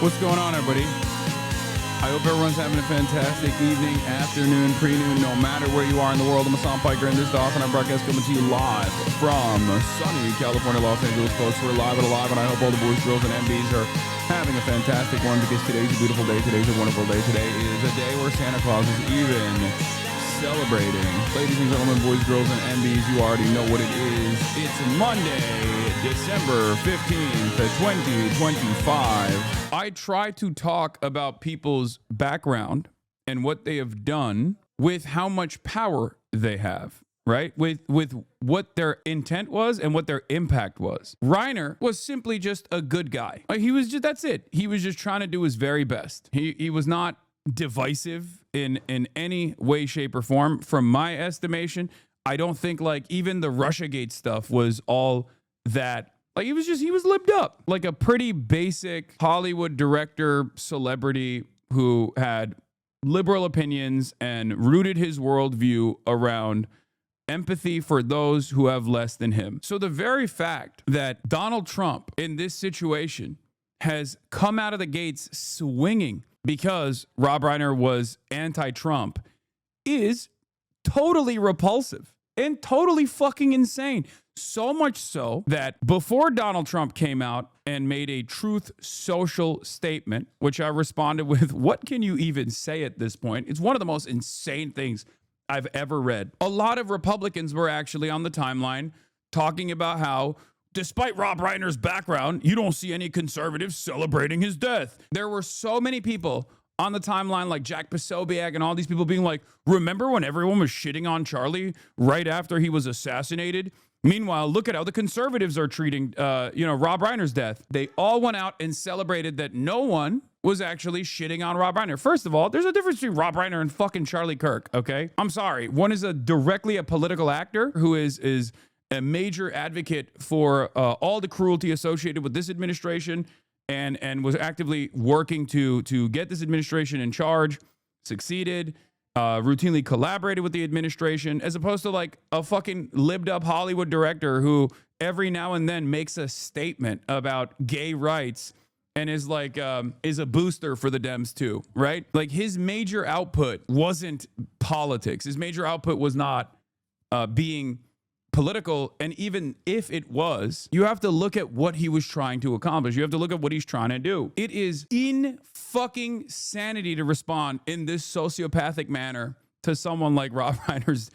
What's going on, everybody? I hope everyone's having a fantastic evening, afternoon, pre-noon, no matter where you are in the world. I'm Hassan Piker, and this is the Awesome broadcast coming to you live from sunny California, Los Angeles, folks. We're live and alive, and I hope all the boys, girls, and MBs are having a fantastic one because today's a beautiful day. Today's a wonderful day. Today is a day where Santa Claus is even celebrating. Ladies and gentlemen, boys, girls, and MBs, you already know what it is. It's Monday, December 15th, 2025. I try to talk about people's background and what they have done with how much power they have, right? With what their intent was and what their impact was. Reiner was simply just a good guy. He was just, that's it. He was just trying to do his very best. He was not divisive in any way, shape, or form. From my estimation, I don't think like even the Russiagate stuff was all that. Like he was libbed up like a pretty basic Hollywood director celebrity who had liberal opinions and rooted his worldview around empathy for those who have less than him. So the very fact that Donald Trump in this situation has come out of the gates swinging because Rob Reiner was anti-Trump is totally repulsive and totally fucking insane. So much so that before Donald Trump came out and made a Truth Social statement, which I responded with, what can you even say at this point? It's one of the most insane things I've ever read. A lot of Republicans were actually on the timeline talking about how, despite Rob Reiner's background, you don't see any conservatives celebrating his death. There were so many people on the timeline, like Jack Posobiec and all these people being like, remember when everyone was shitting on Charlie right after he was assassinated? Meanwhile, look at how the conservatives are treating, Rob Reiner's death. They all went out and celebrated that no one was actually shitting on Rob Reiner. First of all, there's a difference between Rob Reiner and fucking Charlie Kirk, okay? I'm sorry. One is directly a political actor who is a major advocate for all the cruelty associated with this administration and was actively working to get this administration in charge, succeeded, routinely collaborated with the administration, as opposed to like a fucking libbed up Hollywood director who every now and then makes a statement about gay rights and is like, is a booster for the Dems too, right? Like his major output wasn't politics. His major output was not being political. And even if it was, you have to look at what he was trying to accomplish. You have to look at what he's trying to do. It is in fucking sanity to respond in this sociopathic manner to someone like Rob Reiner's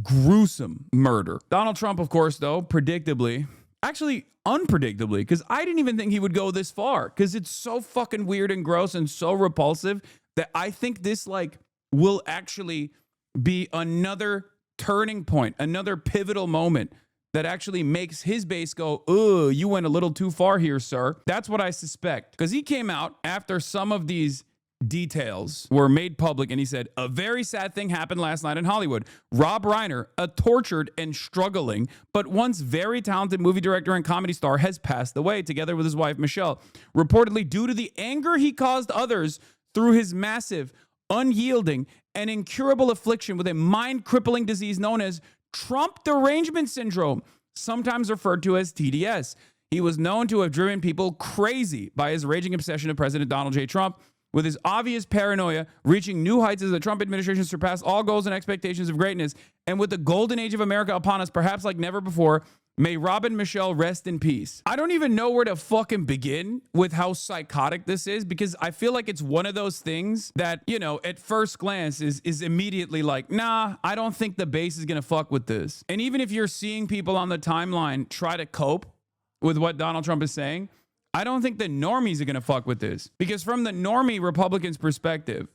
gruesome murder. Donald Trump, of course, though, unpredictably, because I didn't even think he would go this far, because it's so fucking weird and gross and so repulsive that I think this like will actually be another turning point, another pivotal moment that actually makes his base go, oh, you went a little too far here, sir. That's what I suspect. Because he came out after some of these details were made public and he said, a very sad thing happened last night in Hollywood. Rob Reiner, a tortured and struggling, but once very talented movie director and comedy star, has passed away together with his wife, Michelle, reportedly due to the anger he caused others through his massive, unyielding, and incurable affliction with a mind-crippling disease known as Trump derangement syndrome, sometimes referred to as TDS. He was known to have driven people crazy by his raging obsession of President Donald J. Trump, with his obvious paranoia reaching new heights as the Trump administration surpassed all goals and expectations of greatness. And with the golden age of America upon us, perhaps like never before, may Rob and Michelle rest in peace. I don't even know where to fucking begin with how psychotic this is, because I feel like it's one of those things that, you know, at first glance is immediately like, nah, I don't think the base is going to fuck with this. And even if you're seeing people on the timeline try to cope with what Donald Trump is saying, I don't think the normies are going to fuck with this, because from the normie Republicans' perspective,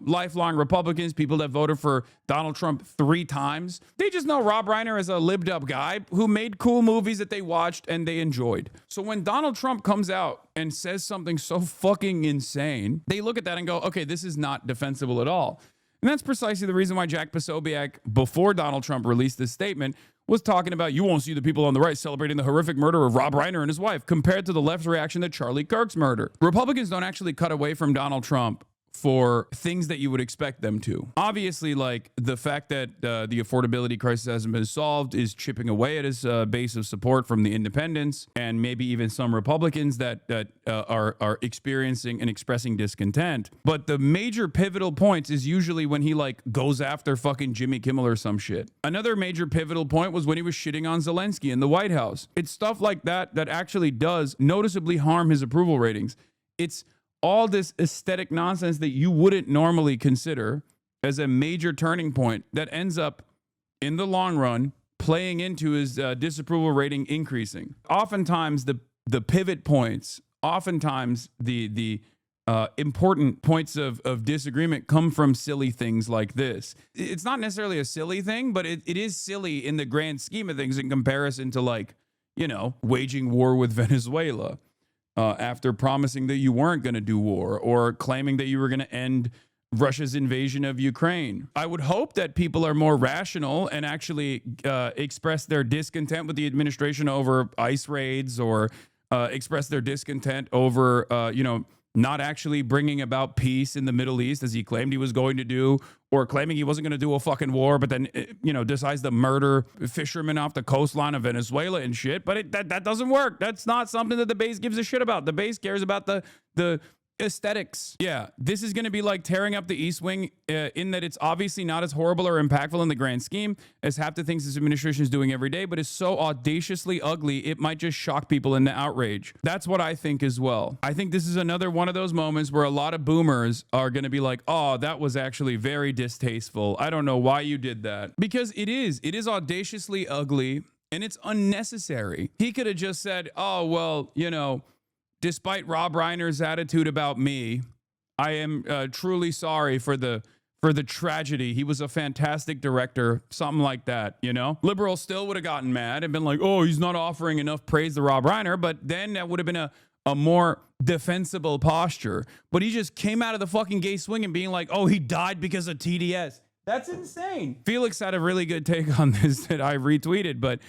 lifelong Republicans, people that voted for Donald Trump 3 times, they just know Rob Reiner is a libbed up guy who made cool movies that they watched and they enjoyed. So when Donald Trump comes out and says something so fucking insane, they look at that and go, okay, this is not defensible at all. And that's precisely the reason why Jack Posobiec, before Donald Trump released this statement, was talking about, you won't see the people on the right celebrating the horrific murder of Rob Reiner and his wife, compared to the left's reaction to Charlie Kirk's murder. Republicans don't actually cut away from Donald Trump for things that you would expect them to. Obviously, like the fact that the affordability crisis hasn't been solved is chipping away at his base of support from the independents and maybe even some Republicans that are experiencing and expressing discontent. But the major pivotal points is usually when he like goes after fucking Jimmy Kimmel or some shit. Another major pivotal point was when he was shitting on Zelensky in the White House. It's stuff like that that actually does noticeably harm his approval ratings. It's all this aesthetic nonsense that you wouldn't normally consider as a major turning point that ends up in the long run playing into his disapproval rating increasing. Oftentimes the pivot points, oftentimes the important points of disagreement come from silly things like this. It's not necessarily a silly thing, but it is silly in the grand scheme of things in comparison to, like, you know, waging war with Venezuela. After promising that you weren't going to do war, or claiming that you were going to end Russia's invasion of Ukraine. I would hope that people are more rational and actually express their discontent with the administration over ICE raids, or express their discontent over, not actually bringing about peace in the Middle East as he claimed he was going to do, or claiming he wasn't going to do a fucking war, but then, decides to murder fishermen off the coastline of Venezuela and shit. But that doesn't work. That's not something that the base gives a shit about. The base cares about the aesthetics. Yeah, this is going to be like tearing up the East Wing in that it's obviously not as horrible or impactful in the grand scheme as half the things this administration is doing every day, but it's so audaciously ugly, it might just shock people into outrage. That's what I think as well. I think this is another one of those moments where a lot of boomers are going to be like, oh, that was actually very distasteful. I don't know why you did that. Because it is audaciously ugly and it's unnecessary. He could have just said, oh, well, despite Rob Reiner's attitude about me, I am truly sorry for the tragedy. He was a fantastic director, something like that, Liberals still would have gotten mad and been like, oh, he's not offering enough praise to Rob Reiner, but then that would have been a more defensible posture. But he just came out of the fucking gay swing and being like, oh, he died because of TDS. That's insane. Felix had a really good take on this that I retweeted, but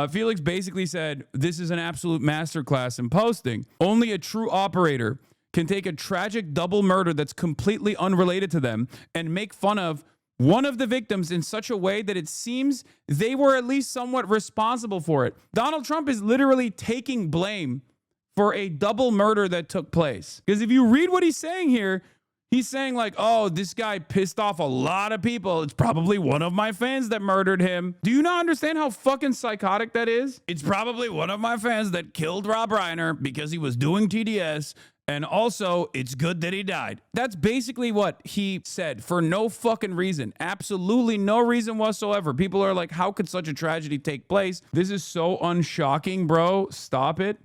Felix basically said, this is an absolute masterclass in posting. Only a true operator can take a tragic double murder that's completely unrelated to them and make fun of one of the victims in such a way that it seems they were at least somewhat responsible for it. Donald Trump is literally taking blame for a double murder that took place. Because if you read what he's saying here, he's saying like, oh, this guy pissed off a lot of people. It's probably one of my fans that murdered him. Do you not understand how fucking psychotic that is? It's probably one of my fans that killed Rob Reiner because he was doing TDS. And also, it's good that he died. That's basically what he said for no fucking reason. Absolutely no reason whatsoever. People are like, how could such a tragedy take place? This is so unshocking, bro. Stop it.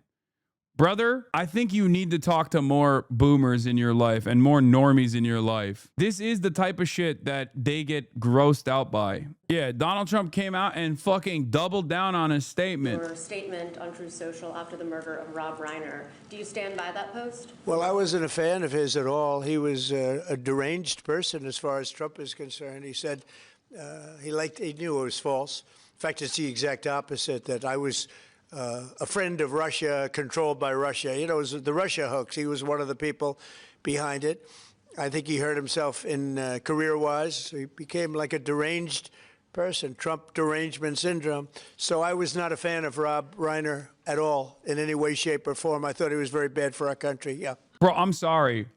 Brother, I think you need to talk to more boomers in your life and more normies in your life. This is the type of shit that they get grossed out by. Yeah, Donald Trump came out and fucking doubled down on his statement. Your statement on Truth Social after the murder of Rob Reiner. Do you stand by that post? Well, I wasn't a fan of his at all. He was a deranged person as far as Trump is concerned. He said he knew it was false. In fact, it's the exact opposite, that I was a friend of Russia, controlled by Russia. It was the Russia hoax. He was one of the people behind it. I think he hurt himself in career-wise. He became like a deranged person, Trump derangement syndrome. So I was not a fan of Rob Reiner at all in any way, shape, or form. I thought he was very bad for our country, yeah. Bro, I'm sorry.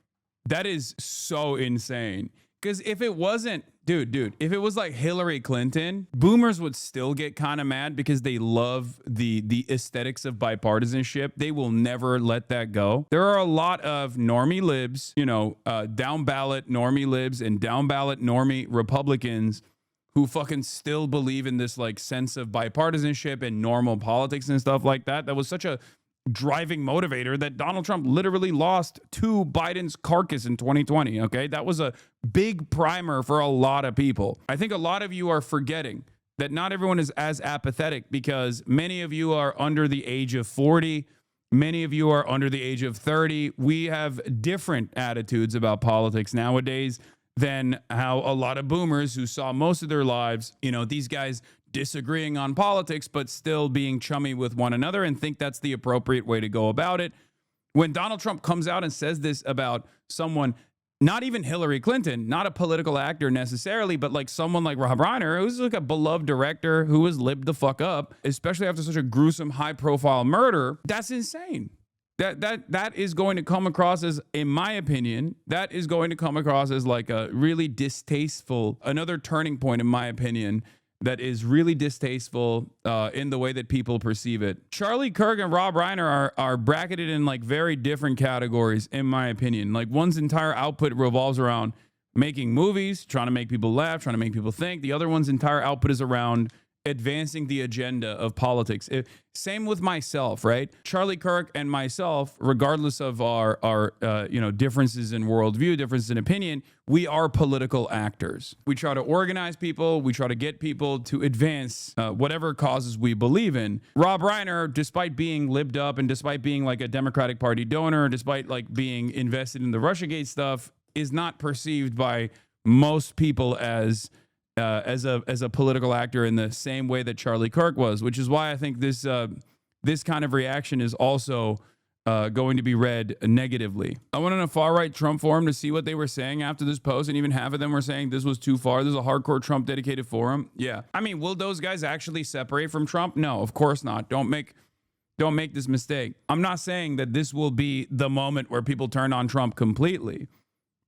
That is so insane. Because if it wasn't, dude, if it was like Hillary Clinton, boomers would still get kind of mad because they love the aesthetics of bipartisanship. They will never let that go. There are a lot of normie libs, down ballot normie libs and down ballot normie Republicans who fucking still believe in this like sense of bipartisanship and normal politics and stuff like that. That was such a driving motivator that Donald Trump literally lost to Biden's carcass in 2020. Okay, that was a big primer for a lot of people. I think a lot of you are forgetting that not everyone is as apathetic, because many of you are under the age of 40. Many of you are under the age of 30. We have different attitudes about politics nowadays than how a lot of boomers who saw most of their lives, these guys disagreeing on politics, but still being chummy with one another and think that's the appropriate way to go about it. When Donald Trump comes out and says this about someone not even Hillary Clinton, not a political actor necessarily, but like someone like Rob Reiner, who's like a beloved director who was lived the fuck up, especially after such a gruesome, high-profile murder. That's insane. That is going to come across as, in my opinion, that is going to come across as like a really distasteful, another turning point, in my opinion, that is really distasteful in the way that people perceive it. Charlie Kirk and Rob Reiner are bracketed in like very different categories, in my opinion. Like one's entire output revolves around making movies, trying to make people laugh, trying to make people think. The other one's entire output is around advancing the agenda of politics. Same with myself, right? Charlie Kirk and myself, regardless of our differences in worldview, differences in opinion, we are political actors. We try to organize people. We try to get people to advance whatever causes we believe in. Rob Reiner, despite being libbed up and despite being like a Democratic Party donor, despite like being invested in the Russiagate stuff, is not perceived by most people as a political actor in the same way that Charlie Kirk was, which is why I think this kind of reaction is also going to be read negatively. I went on a far-right Trump forum to see what they were saying after this post, and even half of them were saying this was too far. This is a hardcore Trump dedicated forum. Yeah. I mean, will those guys actually separate from Trump? No, of course not. Don't make this mistake. I'm not saying that this will be the moment where people turn on Trump completely.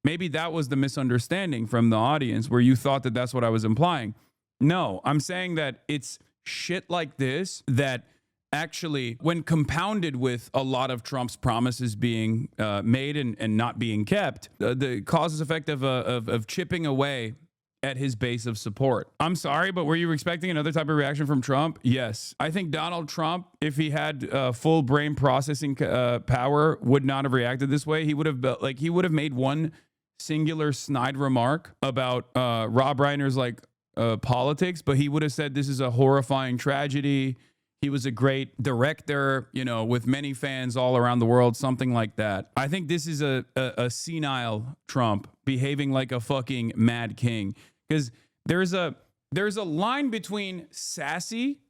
Maybe that was the misunderstanding from the audience where you thought that that's what I was implying. No, I'm saying that it's shit like this that actually, when compounded with a lot of Trump's promises being made and not being kept, the causes effect of chipping away at his base of support. I'm sorry, but were you expecting another type of reaction from Trump? Yes. I think Donald Trump, if he had full brain processing power, would not have reacted this way. He would have made one singular snide remark about Rob Reiner's politics, but he would have said this is a horrifying tragedy. He was a great director, with many fans all around the world, something like that. I think this is a senile Trump behaving like a fucking mad king, because there's a line between sassy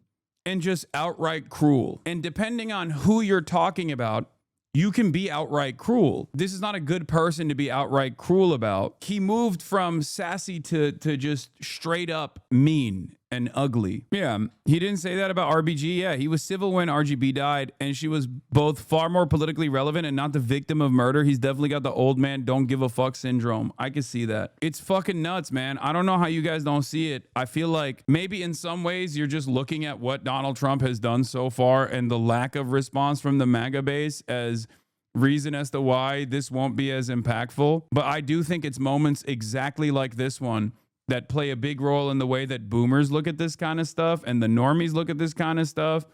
and just outright cruel. And depending on who you're talking about, you can be outright cruel. This is not a good person to be outright cruel about. He moved from sassy to just straight up mean and ugly. Yeah, he didn't say that about RBG. Yeah, he was civil when RGB died, and she was both far more politically relevant and not the victim of murder. He's definitely got the old man don't give a fuck syndrome. I can see that. It's fucking nuts, man. I don't know how you guys don't see it. I feel like maybe in some ways you're just looking at what Donald Trump has done so far and the lack of response from the MAGA base as reason as to why this won't be as impactful. But I do think it's moments exactly like this one that play a big role in the way that boomers look at this kind of stuff and the normies look at this kind of stuff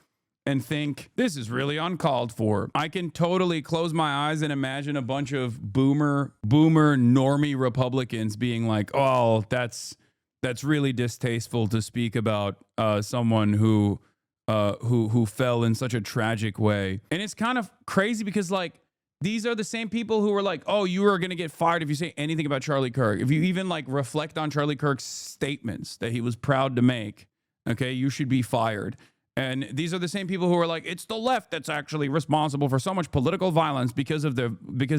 and think this is really uncalled for. I can totally close my eyes and imagine a bunch of boomer normie Republicans being like, "Oh, that's really distasteful to speak about someone who fell in such a tragic way." And it's kind of crazy because these are the same people who were like, "Oh, you are going to get fired if you say anything about Charlie Kirk. If you even reflect on Charlie Kirk's statements that he was proud to make, okay, you should be fired." And these are the same people who are like, it's the left that's actually responsible for so much political violence because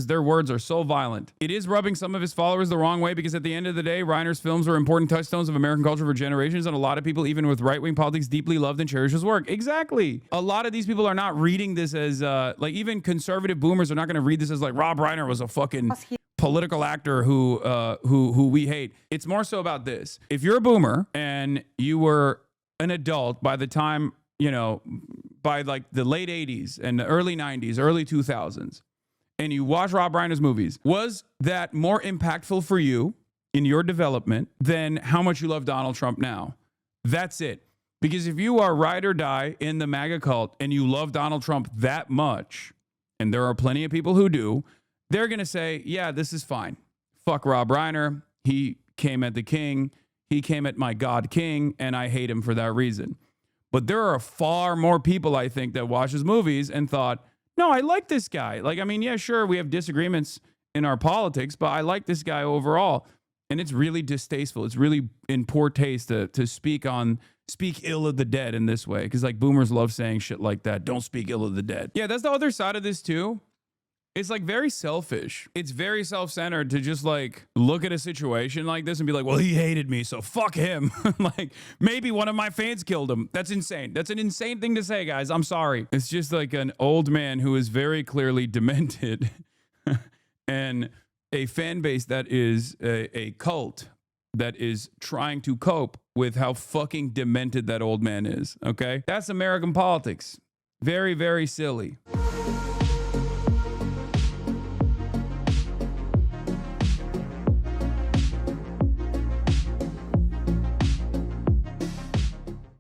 their words are so violent. It is rubbing some of his followers the wrong way because at the end of the day, Reiner's films were important touchstones of American culture for generations, and a lot of people, even with right-wing politics, deeply loved and cherished his work. Exactly. A lot of these people are not reading this as, even conservative boomers are not going to read this as Rob Reiner was a fucking political actor who we hate. It's more so about this. If you're a boomer and you were an adult by the time, by the late 80s and the early 90s, early 2000s, and you watch Rob Reiner's movies, was that more impactful for you in your development than how much you love Donald Trump now? That's it. Because if you are ride or die in the MAGA cult and you love Donald Trump that much, and there are plenty of people who do, they're going to say, yeah, this is fine. Fuck Rob Reiner. He came at the king. He came at my God King, and I hate him for that reason. But there are far more people, I think, that watch his movies and thought, no, I like this guy. Yeah, sure, we have disagreements in our politics, but I like this guy overall. And it's really distasteful. It's really in poor taste to speak ill of the dead in this way. Because boomers love saying shit like that. Don't speak ill of the dead. Yeah, that's the other side of this too. It's like very selfish. It's very self-centered to just like look at a situation like this and be like, well, he hated me, so fuck him. Like maybe one of my fans killed him. That's insane. That's an insane thing to say, guys. I'm sorry. It's just like an old man who is very clearly demented and a fan base that is a cult that is trying to cope with how fucking demented that old man is. Okay? That's American politics. Very, very silly.